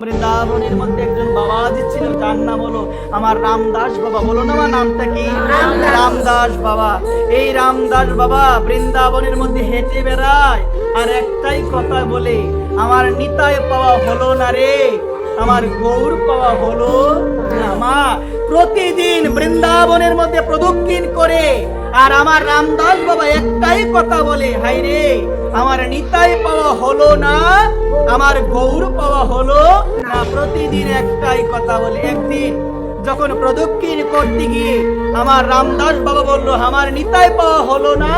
বৃন্দাবনের মধ্যে একজন বাবাজি ছিল, যার নাম হলো আমার রামদাস বাবা। বলো না আমার নামটা কি? রামদাস বাবা। এই রামদাস বাবা বৃন্দাবনের মধ্যে হেঁটে বেড়ায় আর একটাই কথা বলে, আমার নিতাই পাওয়া হলো না রে, আমার গৌর পাওয়া হলো না। মা প্রতিদিন বৃন্দাবনের মধ্যে প্রদক্ষিণ করে আর আমার রামদাস বাবা একটাই কথা বলে, হাই রে আমার নিতাই পাওয়া হলো না, আমার গৌর পাওয়া হলো না। প্রতিদিন একটাই কথা বলে। একদিন যখন প্রদক্ষিণ করতে গিয়ে আমার রামদাস বাবা বললো, আমার নিতাই পাওয়া হলো না,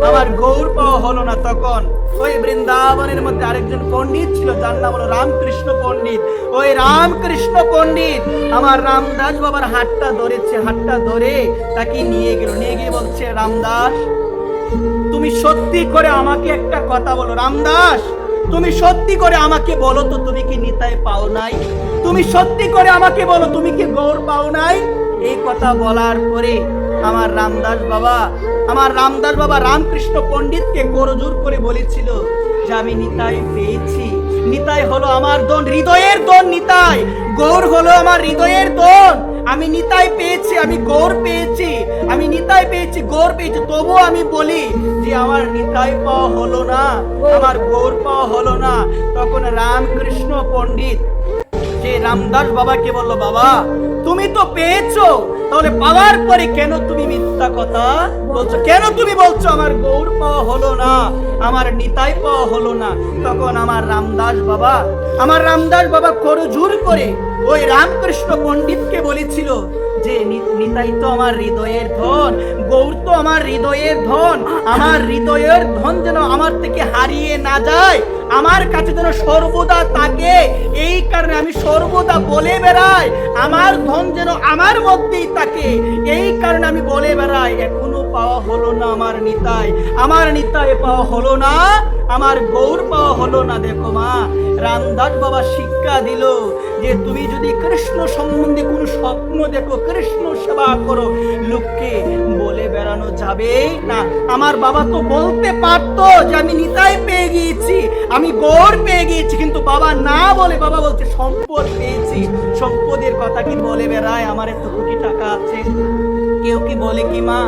আমার গৌর পাওয়া হলো না। তখন ওই বৃন্দাবনের মধ্যে আরেকজন পণ্ডিত ছিল, যার নাম হলো রামকৃষ্ণ পণ্ডিত। ওই রামকৃষ্ণ পণ্ডিত আমার রামদাস বাবার হাতটা ধরেছে, হাতটা ধরে তাকে নিয়ে গিয়ে বলছে, রামদাস তুমি সত্যি করে আমাকে একটা কথা বলো, রামদাস তুমি সত্যি করে আমাকে বলো তো, তুমি কি নিতাই পাও নাই? তুমি সত্যি করে আমাকে বলো, তুমি কি গৌর পাও নাই? এই কথা বলার পরে আমার রামদাস বাবা রামকৃষ্ণ পণ্ডিতকে করজোর করে বলেছিল যে আমি নিতাই পেয়েছি। নিতাই হলো আমার দন, হৃদয়ের দন নিতাই। গৌর হলো আমার হৃদয়ের দন। আমি নিতাই পেয়েছি, আমি গৌর পেয়েছি, আমি নিতাই পেয়েছি, গৌর পেয়েছি। তবু আমি বলি যে আমার নিতাই পাওয়া হলো না, আমার গৌর পাওয়া হলো না। তখন রামকৃষ্ণ পণ্ডিত যে রামদাস বাবাকে বলল, বাবা তুমি তো পেয়েছো, তাহলে পাওয়ার পরে কেন তুমি মিথ্যা কথা বলছো? কেন তুমি বলছো আমার গৌর পাওয়া হলো না, আমার নিতাই পাওয়া হলো না? তখন আমার রামদাস বাবা করজোর করে ওই রামকৃষ্ণ পণ্ডিতকে বলেছিল যে নিতাই তো আমার হৃদয়ের ধন, গৌর তো আমার হৃদয়ের ধন। আমার হৃদয়ের ধন যেন আমার থেকে হারিয়ে না যায়, আমার কাছে যেন সর্বদা থাকে, এই কারণে আমি সর্বদা বলে বেড়াই আমার ধন যেন আমার মধ্যেই থাকে, এই কারণে আমি বলে বেড়াই এখনো পাওয়া হলো না আমার নিতাই, আমার নিতাই পাওয়া হলো না, আমার গৌর পাওয়া হলো না। দেখো মা, রামদাস বাবা শিক্ষা দিল যে তুমি যদি কৃষ্ণ সম্বন্ধে কোনো স্বপ্ন দেখো, কৃষ্ণ সেবা করো, লোককে বলে বেড়ানো যাবে না। আমার বাবা তো বলতে পারতো যে আমি নিতাই পেয়ে গিয়েছি, আমি গৌর পেয়ে গিয়েছি, কিন্তু বাবা না বলে বাবা বলছে সম্পদ পেয়েছি। সম্পদের কথা কি বলে বেড়ায় আমার এত কোটি টাকা আছে? কেউ কি বলে কি মা,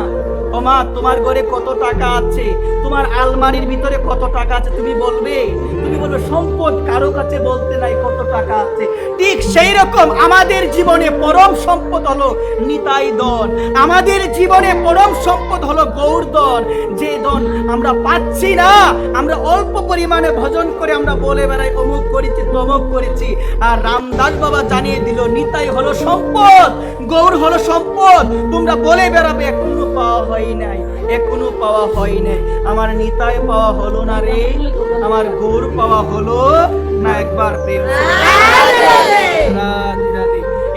ও মা তোমার ঘরে কত টাকা আছে, তোমার আলমারির ভিতরে কত টাকা আছে তুমি বলবে? তুমি বলবে সম্পদ কারো কাছে বলতে নাই কত টাকা আছে। ঠিক সেই রকম আমাদের জীবনে পরম সম্পদ হলো নিতাই দন, আমাদের জীবনে পরম সম্পদ হলো গৌর দন। যে দন আমরা পাচ্ছি না, আমরা অল্প পরিমাণে ভজন করে আমরা বলে বেড়াই অমুক করেছি তমুক করেছি। আর রামদাস বাবা জানিয়ে দিল নিতাই হলো সম্পদ, গৌর হলো সম্পদ। তোমরা বলে বেড়াবে এখনো পাওয়া হয় নাই, এখনো পাওয়া হয় নাই। আমার নিতাই পাওয়া হলো না রে, আমার গৌর পাওয়া হলো না। একবার প্রেম।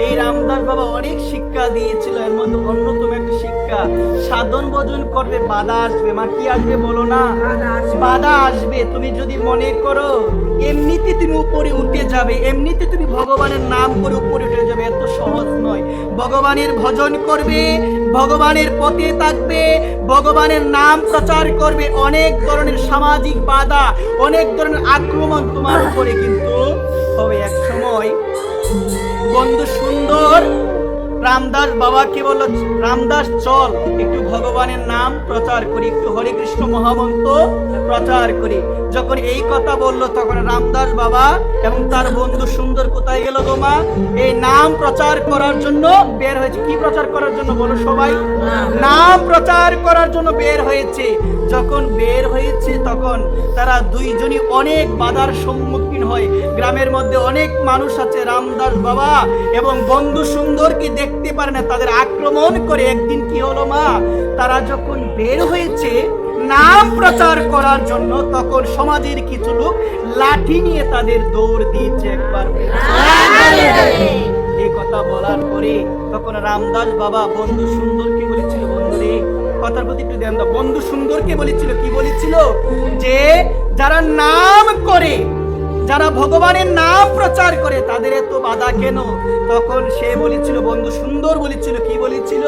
এই রামদাস বাবা অনেক শিক্ষা দিয়েছিল, এর মধ্যে অন্যতম একটা শিক্ষা, সাধন ভজন করবে বাধা আসবে। মা কি আসবে বলো না? বাধা আসবে। তুমি যদি মনে করো এমনিতে তুমি উপরে উঠে যাবে, এমনিতে তুমি ভগবানের নাম করে উপরে উঠে যাবে, এত সহজ নয়। ভগবানের ভজন করবে, ভগবানের পথে থাকবে, ভগবানের নাম প্রচার করবে, অনেক ধরনের সামাজিক বাধা, অনেক ধরনের আক্রমণ তোমার উপরে কিন্তু হবে। এক সময় বন্ধু সুন্দর রামদাস বাবাকে বলল, রামদাস চল একটু ভগবানের নাম প্রচার করি, একটু হরে কৃষ্ণ মহামন্ত্র প্রচার করি। যখন এই কথা বললো তখন রামদাস বাবা এবং তার বন্ধু সুন্দর কোথায় গেল গো মা? এই নাম প্রচার করার জন্য বের হয়েছে। কি প্রচার করার জন্য বলো সবাই? নাম প্রচার করার জন্য বের হয়েছে। যখন বের হয়েছে তখন তারা দুইজনই অনেক বাধার সম্মুখীন হয়। গ্রামের মধ্যে অনেক মানুষ আছে, রামদাস বাবা এবং বন্ধু সুন্দরকে দেখতে পারে না, তাদের আক্রমণ করে। একদিন কি হলো মা, তারা যখন বের হয়েছে নাম প্রচার করার জন্য, তখন সমাজের কিছু লোক লাঠি নিয়ে তাদের দৌড় দিয়েছে। একবার এই কথা বলার পরে তখন রামদাস বাবা বন্ধু সুন্দরকে বলেছিল, বন্ধু রে কথার প্রতি একটু ধ্যান দাও। বন্ধু সুন্দরকে বলেছিল, কি বলেছিল? যে যারা নাম করে, যারা ভগবানের নাম প্রচার করে তাদের এত বাধা কেন? তখন সে বলেছিল, বন্ধু সুন্দর বলেছিল, কি বলেছিল,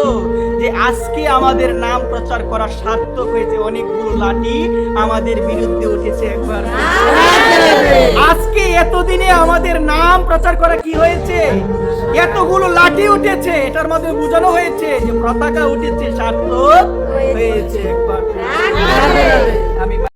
যে আজকে আমাদের নাম প্রচার করা সার্থক হয়েছে, অনেকগুলো লাঠি আমাদের বিরুদ্ধে উঠেছে। একবার আজকে এতদিনে আমাদের নাম প্রচার করা কি হয়েছে, এতগুলো লাঠি উঠেছে, এটার মধ্যে বোঝানো হয়েছে যে পতাকা উঠেছে, সার্থক হয়েছে।